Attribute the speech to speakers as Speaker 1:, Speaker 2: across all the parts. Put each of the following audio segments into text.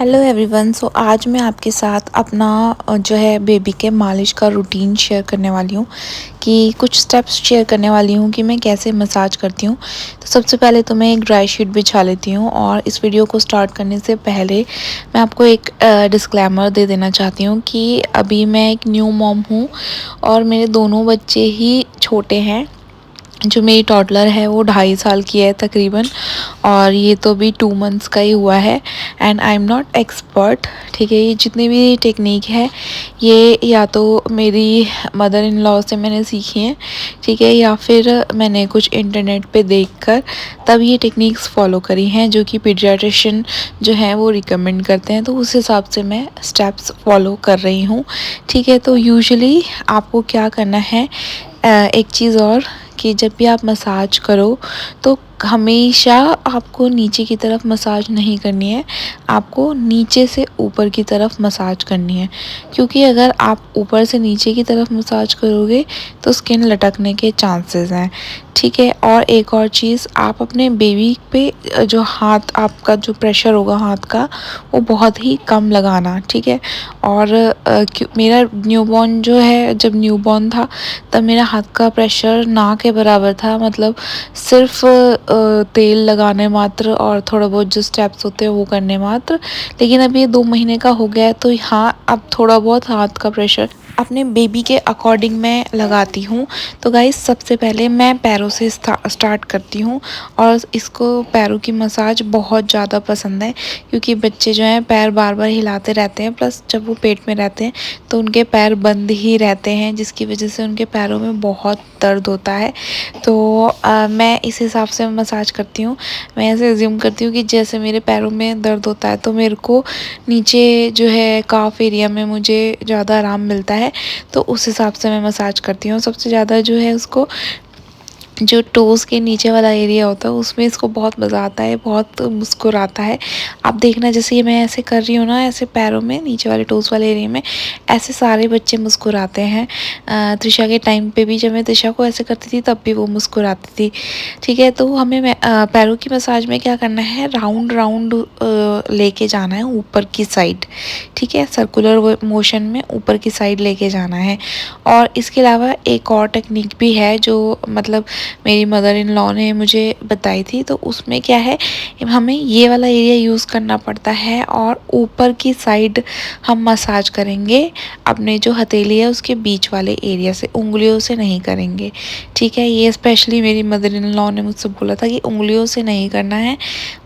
Speaker 1: Hello everyone. सो आज मैं आपके साथ अपना जो है बेबी के मालिश का रूटीन शेयर करने वाली हूँ कि कुछ स्टेप्स शेयर करने वाली हूँ कि मैं कैसे मसाज करती हूँ। तो सबसे पहले तो मैं एक ड्राई शीट बिछा लेती हूँ और इस वीडियो को स्टार्ट करने से पहले मैं आपको एक डिस्क्लेमर दे देना चाहती हूँ कि अभी मैं एक न्यू मॉम हूँ और मेरे दोनों बच्चे ही छोटे हैं। जो मेरी टॉडलर है वो 2.5 साल की है तकरीबन, और ये तो भी 2 मंथ्स का ही हुआ है। And I am not expert, ठीक है। ये जितनी भी टेक्निक है ये या तो मेरी मदर इन लॉ से मैंने सीखी हैं, ठीक है, या फिर मैंने कुछ इंटरनेट पे देखकर तब ये टेक्निक्स फॉलो करी हैं जो कि पीडियाट्रिशियन जो है वो रिकमेंड करते हैं। तो उस हिसाब से मैं स्टेप्स फॉलो कर रही हूँ, ठीक है। तो यूजुअली आपको क्या करना है, एक चीज़ और कि जब भी आप मसाज करो तो हमेशा आपको नीचे की तरफ मसाज नहीं करनी है, आपको नीचे से ऊपर की तरफ मसाज करनी है। क्योंकि अगर आप ऊपर से नीचे की तरफ मसाज करोगे तो स्किन लटकने के चांसेस हैं, ठीक है। और एक और चीज़, आप अपने बेबी पे जो हाथ, आपका जो प्रेशर होगा हाथ का, वो बहुत ही कम लगाना, ठीक है। और मेरा न्यूबॉर्न जो है, जब न्यूबॉर्न था तब मेरा हाथ का प्रेशर ना के बराबर था, मतलब सिर्फ तेल लगाने मात्र और थोड़ा बहुत जो स्टेप्स होते हैं वो करने मात्र। लेकिन अब ये 2 महीने का हो गया है तो हाँ, अब थोड़ा बहुत हाथ का प्रेशर अपने बेबी के अकॉर्डिंग मैं लगाती हूँ। तो गाइस, सबसे पहले मैं पैरों से स्टार्ट करती हूँ और इसको पैरों की मसाज बहुत ज़्यादा पसंद है क्योंकि बच्चे जो हैं पैर बार बार हिलाते रहते हैं, प्लस जब वो पेट में रहते हैं तो उनके पैर बंद ही रहते हैं जिसकी वजह से उनके पैरों में बहुत दर्द होता है। तो मैं इस हिसाब से मसाज करती हूँ। मैं ऐसे एज्यूम करती हूँ कि जैसे मेरे पैरों में दर्द होता है तो मेरे को नीचे जो है काफ एरिया में मुझे ज़्यादा आराम मिलता है, तो उस हिसाब से मैं मसाज करती हूँ। सबसे ज़्यादा जो है उसको जो टोज़ के नीचे वाला एरिया होता है उसमें इसको बहुत मज़ा आता है, बहुत मुस्कुराता है। आप देखना, जैसे ये मैं ऐसे कर रही हूँ ना, ऐसे पैरों में नीचे वाले टोज़ वाले एरिया में ऐसे सारे बच्चे मुस्कुराते हैं। त्रिशा के टाइम पे भी जब मैं त्रिशा को ऐसे करती थी तब भी वो मुस्कुराती थी, ठीक है। तो हमें पैरों की मसाज में क्या करना है, राउंड राउंड लेके जाना है ऊपर की साइड, ठीक है। सर्कुलर मोशन में ऊपर की साइड लेके जाना है। और इसके अलावा एक और टेक्निक भी है जो मतलब मेरी मदर इन लॉ ने मुझे बताई थी। तो उसमें क्या है, हमें ये वाला एरिया यूज़ करना पड़ता है और ऊपर की साइड हम मसाज करेंगे अपने जो हथेली है उसके बीच वाले एरिया से, उंगलियों से नहीं करेंगे, ठीक है। ये स्पेशली मेरी मदर इन लॉ ने मुझसे बोला था कि उंगलियों से नहीं करना है,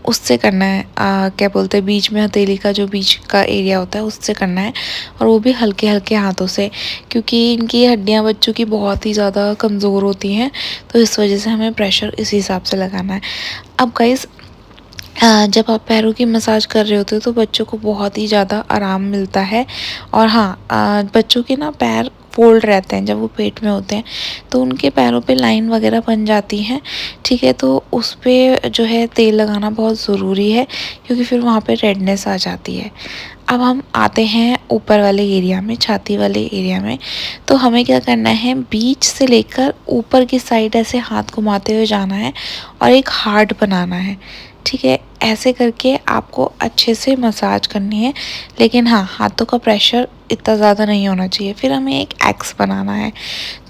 Speaker 1: उससे करना है, क्या बोलते हैं, बीच में हथेली का जो बीच का एरिया होता है उससे करना है, और वो भी हल्के हल्के हाथों से, क्योंकि इनकी हड्डियाँ बच्चों की बहुत ही ज़्यादा कमज़ोर होती हैं। तो इस वजह से हमें प्रेशर इस हिसाब से लगाना है। अब गाइस, जब आप पैरों की मसाज कर रहे होते हो तो बच्चों को बहुत ही ज़्यादा आराम मिलता है। और हाँ, बच्चों के ना पैर फोल्ड रहते हैं जब वो पेट में होते हैं, तो उनके पैरों पे लाइन वगैरह बन जाती हैं, ठीक है। तो उस पर जो है तेल लगाना बहुत ज़रूरी है क्योंकि फिर वहाँ पे रेडनेस आ जाती है। अब हम आते हैं ऊपर वाले एरिया में, छाती वाले एरिया में। तो हमें क्या करना है, बीच से लेकर ऊपर की साइड ऐसे हाथ घुमाते हुए जाना है और एक हार्ट बनाना है, ठीक है। ऐसे करके आपको अच्छे से मसाज करनी है, लेकिन हाँ, हाथों का प्रेशर इतना ज़्यादा नहीं होना चाहिए। फिर हमें एक एक्स बनाना है।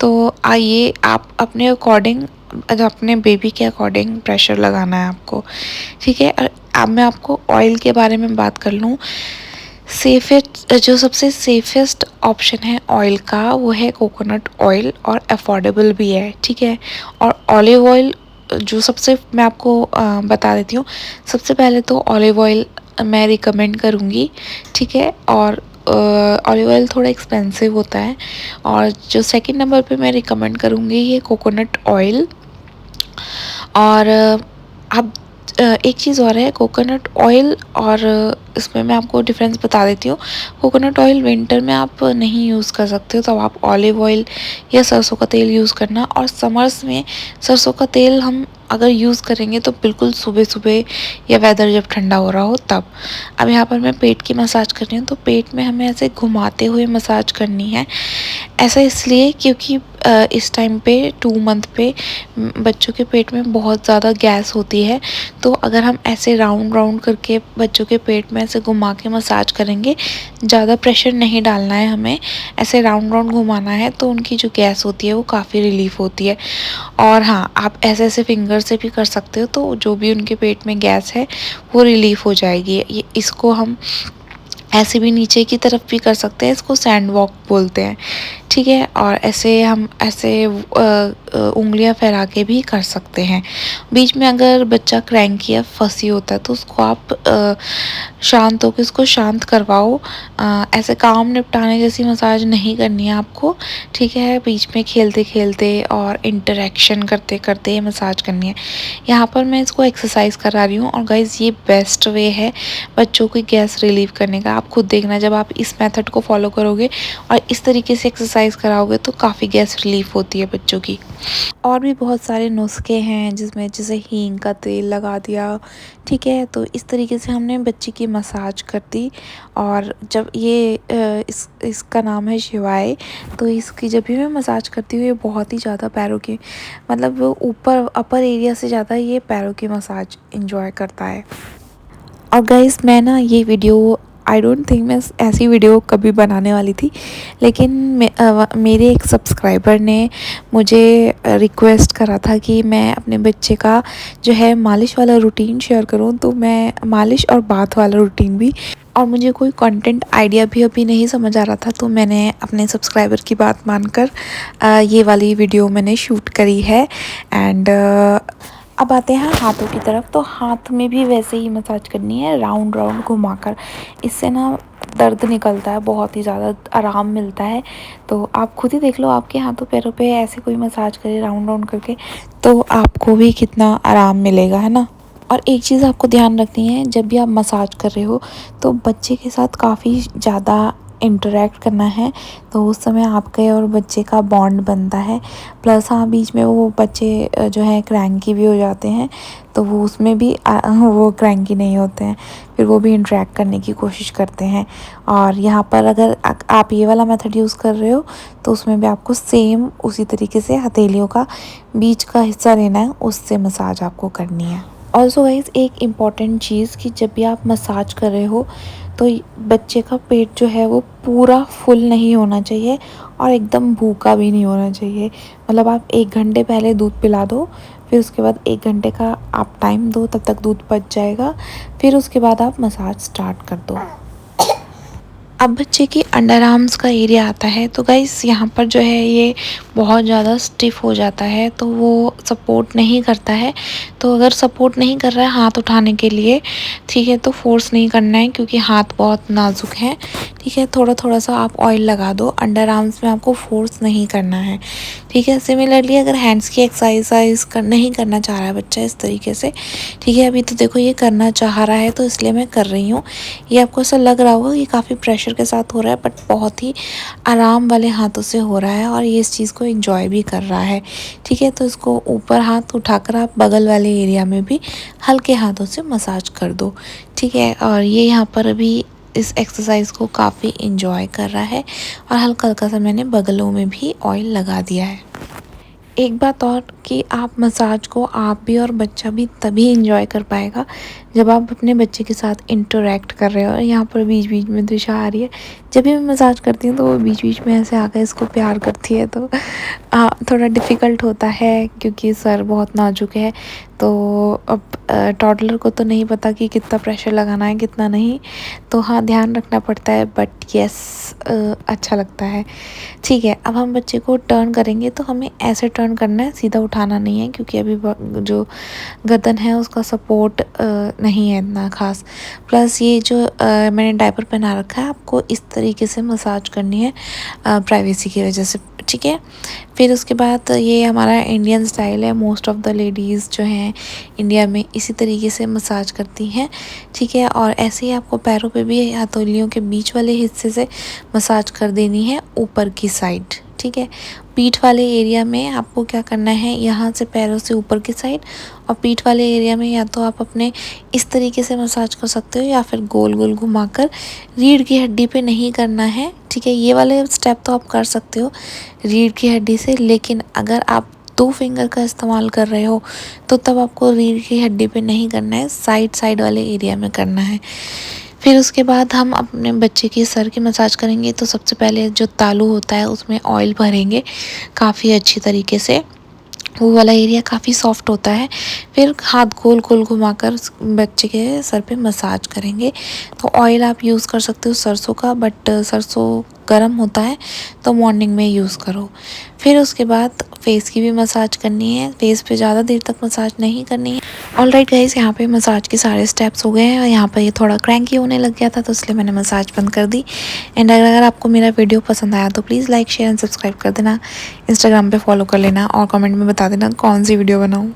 Speaker 1: तो आइए, आप अपने अकॉर्डिंग, अपने बेबी के अकॉर्डिंग प्रेशर लगाना है आपको, ठीक है। और अब मैं आपको ऑयल के बारे में बात कर लूँ। सेफेस्ट, जो सबसे सेफेस्ट ऑप्शन है ऑयल का वो है कोकोनट ऑयल, और अफोर्डेबल भी है, ठीक है। और ऑलिव ऑयल जो सबसे, मैं आपको बता देती हूँ। सबसे पहले तो ऑलिव ऑयल मैं रिकमेंड करूँगी, ठीक है। और ऑलिव ऑयल थोड़ा एक्सपेंसिव होता है। और जो सेकंड नंबर पे मैं रिकमेंड करूँगी ये कोकोनट ऑयल। और आप एक चीज़ और है, कोकोनट ऑयल और इसमें मैं आपको डिफरेंस बता देती हूँ। कोकोनट ऑयल विंटर में आप नहीं यूज़ कर सकते हो, तो आप ऑलिव ऑयल या सरसों का तेल यूज़ करना। और समर्स में सरसों का तेल हम अगर यूज़ करेंगे तो बिल्कुल सुबह सुबह या वेदर जब ठंडा हो रहा हो तब। अब यहाँ पर मैं पेट की मसाज कर रही हूँ, तो पेट में हमें ऐसे घुमाते हुए मसाज करनी है। ऐसा इसलिए क्योंकि इस टाइम पे 2 मंथ पे बच्चों के पेट में बहुत ज़्यादा गैस होती है। तो अगर हम ऐसे राउंड राउंड करके बच्चों के पेट में ऐसे घुमा के मसाज करेंगे, ज़्यादा प्रेशर नहीं डालना है हमें, ऐसे राउंड राउंड घुमाना है, तो उनकी जो गैस होती है वो काफ़ी रिलीफ़ होती है। और हाँ, आप ऐसे ऐसे फिंगर से भी कर सकते हो, तो जो भी उनके पेट में गैस है वो रिलीफ़ हो जाएगी। ये इसको हम ऐसे भी नीचे की तरफ भी कर सकते हैं, इसको सैंड वॉक बोलते हैं, ठीक है। और ऐसे हम ऐसे उंगलियां फैला के भी कर सकते हैं। बीच में अगर बच्चा क्रैंकी या फंसी होता है तो उसको आप शांत होकर उसको शांत करवाओ। ऐसे काम निपटाने जैसी मसाज नहीं करनी है आपको, ठीक है। बीच में खेलते खेलते और इंटरेक्शन करते करते ये मसाज करनी है। यहाँ पर मैं इसको एक्सरसाइज करा रही हूँ। और गाइज़ ये बेस्ट वे है बच्चों की गैस रिलीव करने का। आप खुद देखना, जब आप इस मेथड को फॉलो करोगे और इस तरीके से एक्सरसाइज कराओगे तो काफ़ी गैस रिलीफ होती है बच्चों की। और भी बहुत सारे नुस्खे हैं जिसमें जैसे हींग का तेल लगा दिया, ठीक है। तो इस तरीके से हमने बच्ची की मसाज कर दी। और जब ये इसका नाम है शिवाय। तो इसकी जब भी मैं मसाज करती हूँ, ये बहुत ही ज़्यादा पैरों की, मतलब वो ऊपर अपर एरिया से ज़्यादा ये पैरों की मसाज इंजॉय करता है। और गाइस मैं ना ये वीडियो, आई डोंट थिंक मैं ऐसी वीडियो कभी बनाने वाली थी, लेकिन मेरे एक सब्सक्राइबर ने मुझे रिक्वेस्ट करा था कि मैं अपने बच्चे का जो है मालिश वाला रूटीन शेयर करूं। तो मैं मालिश और बाथ वाला रूटीन भी, और मुझे कोई कंटेंट आइडिया भी अभी नहीं समझ आ रहा था, तो मैंने अपने सब्सक्राइबर की बात मानकर ये वाली वीडियो मैंने शूट करी है। एंड अब आते हैं हाथों की तरफ। तो हाथ में भी वैसे ही मसाज करनी है, राउंड राउंड घुमाकर। इससे ना दर्द निकलता है, बहुत ही ज़्यादा आराम मिलता है। तो आप खुद ही देख लो, आपके हाथों पैरों पे ऐसे कोई मसाज करे राउंड राउंड करके, तो आपको भी कितना आराम मिलेगा, है ना। और एक चीज़ आपको ध्यान रखनी है, जब भी आप मसाज कर रहे हो तो बच्चे के साथ काफ़ी ज़्यादा इंटरेक्ट करना है। तो उस समय आपके और बच्चे का बॉन्ड बनता है। प्लस हाँ, बीच में वो बच्चे जो है क्रैंकी भी हो जाते हैं, तो वो उसमें भी वो क्रैंकी नहीं होते हैं, फिर वो भी इंटरेक्ट करने की कोशिश करते हैं। और यहाँ पर अगर आप ये वाला मेथड यूज़ कर रहे हो तो उसमें भी आपको सेम उसी तरीके से हथेलियों का बीच का हिस्सा लेना है, उससे मसाज आपको करनी है। ऑल्सो गाइज एक इम्पॉर्टेंट चीज़ कि जब भी आप मसाज कर रहे हो तो बच्चे का पेट जो है वो पूरा फुल नहीं होना चाहिए और एकदम भूखा भी नहीं होना चाहिए। मतलब आप 1 घंटे पहले दूध पिला दो, फिर उसके बाद 1 घंटे का आप टाइम दो, तब तक दूध पच जाएगा। फिर उसके बाद आप मसाज स्टार्ट कर दो। अब बच्चे की अंडर आर्म्स का एरिया आता है। तो गाइस यहाँ पर जो है ये बहुत ज़्यादा स्टिफ हो जाता है, तो वो सपोर्ट नहीं करता है। तो अगर सपोर्ट नहीं कर रहा है हाथ उठाने के लिए, ठीक है, तो फोर्स नहीं करना है क्योंकि हाथ बहुत नाजुक है, ठीक है। थोड़ा थोड़ा सा आप ऑयल लगा दो, अंडर आर्म्स में आपको फोर्स नहीं करना है, ठीक है। सिमिलरली अगर हैंड्स की एक्सरसाइज नहीं करना चाह रहा है बच्चा इस तरीके से, ठीक है, अभी तो देखो ये करना चाह रहा है तो इसलिए मैं कर रही हूँ। ये आपको ऐसा लग रहा होगा कि काफ़ी प्रेशर के साथ हो रहा है, बट बहुत ही आराम वाले हाथों से हो रहा है और ये इस चीज़ को एंजॉय भी कर रहा है, ठीक है। तो इसको ऊपर हाथ उठाकर आप बगल वाले एरिया में भी हल्के हाथों से मसाज कर दो, ठीक है। और ये यहाँ पर अभी इस एक्सरसाइज को काफ़ी इंजॉय कर रहा है और हल्का हल्का सा मैंने बगलों में भी ऑयल लगा दिया है। एक बात और कि आप मसाज को आप भी और बच्चा भी तभी इंजॉय कर पाएगा जब आप अपने बच्चे के साथ इंटरेक्ट कर रहे हो। और यहाँ पर बीच बीच में दिशा आ रही है, जब भी मैं मसाज करती हूँ तो वो बीच बीच में ऐसे आकर इसको प्यार करती है। तो थोड़ा डिफ़िकल्ट होता है क्योंकि सर बहुत नाजुक है। तो अब टॉडलर को तो नहीं पता कि कितना प्रेशर लगाना है कितना नहीं, तो हाँ ध्यान रखना पड़ता है, बट यस अच्छा लगता है, ठीक है। अब हम बच्चे को टर्न करेंगे तो हमें ऐसे टर्न करना है, सीधा उठाना नहीं है क्योंकि अभी जो गर्दन है उसका सपोर्ट नहीं है इतना ख़ास। प्लस ये जो मैंने डायपर पहना रखा है, आपको इस तरीके से मसाज करनी है प्राइवेसी की वजह से, ठीक है। फिर उसके बाद ये हमारा इंडियन स्टाइल है, मोस्ट ऑफ़ द लेडीज़ जो हैं इंडिया में इसी तरीके से मसाज करती हैं, ठीक है। और ऐसे ही आपको पैरों पे भी हथेलियों के बीच वाले हिस्से से मसाज कर देनी है ऊपर की साइड, ठीक है। पीठ वाले एरिया में आपको क्या करना है, यहाँ से पैरों से ऊपर की साइड, और पीठ वाले एरिया में या तो आप अपने इस तरीके से मसाज कर सकते हो या फिर गोल गोल घुमाकर। रीढ़ की हड्डी पे नहीं करना है, ठीक है। ये वाले स्टेप तो आप कर सकते हो रीढ़ की हड्डी से, लेकिन अगर आप 2 फिंगर का इस्तेमाल कर रहे हो तो तब आपको रीढ़ की हड्डी पे नहीं करना है, साइड वाले एरिया में करना है। फिर उसके बाद हम अपने बच्चे की सर की मसाज करेंगे। तो सबसे पहले जो तालू होता है उसमें ऑयल भरेंगे काफ़ी अच्छी तरीके से, वो वाला एरिया काफ़ी सॉफ्ट होता है। फिर हाथ गोल गोल घुमाकर बच्चे के सर पे मसाज करेंगे। तो ऑयल आप यूज़ कर सकते हो सरसों का, बट सरसों गर्म होता है तो मॉर्निंग में यूज़ करो। फिर उसके बाद फेस की भी मसाज करनी है, फेस पे ज़्यादा देर तक मसाज नहीं करनी है। ऑलराइट गाइस, यहाँ पे मसाज के सारे स्टेप्स हो गए हैं और यहाँ पर ये थोड़ा क्रैंकी होने लग गया था तो इसलिए मैंने मसाज बंद कर दी। एंड अगर आपको मेरा वीडियो पसंद आया तो please like share and subscribe कर देना, इंस्टाग्राम पे फॉलो कर लेना और कमेंट में बता देना कौन सी वीडियो बनाऊँ।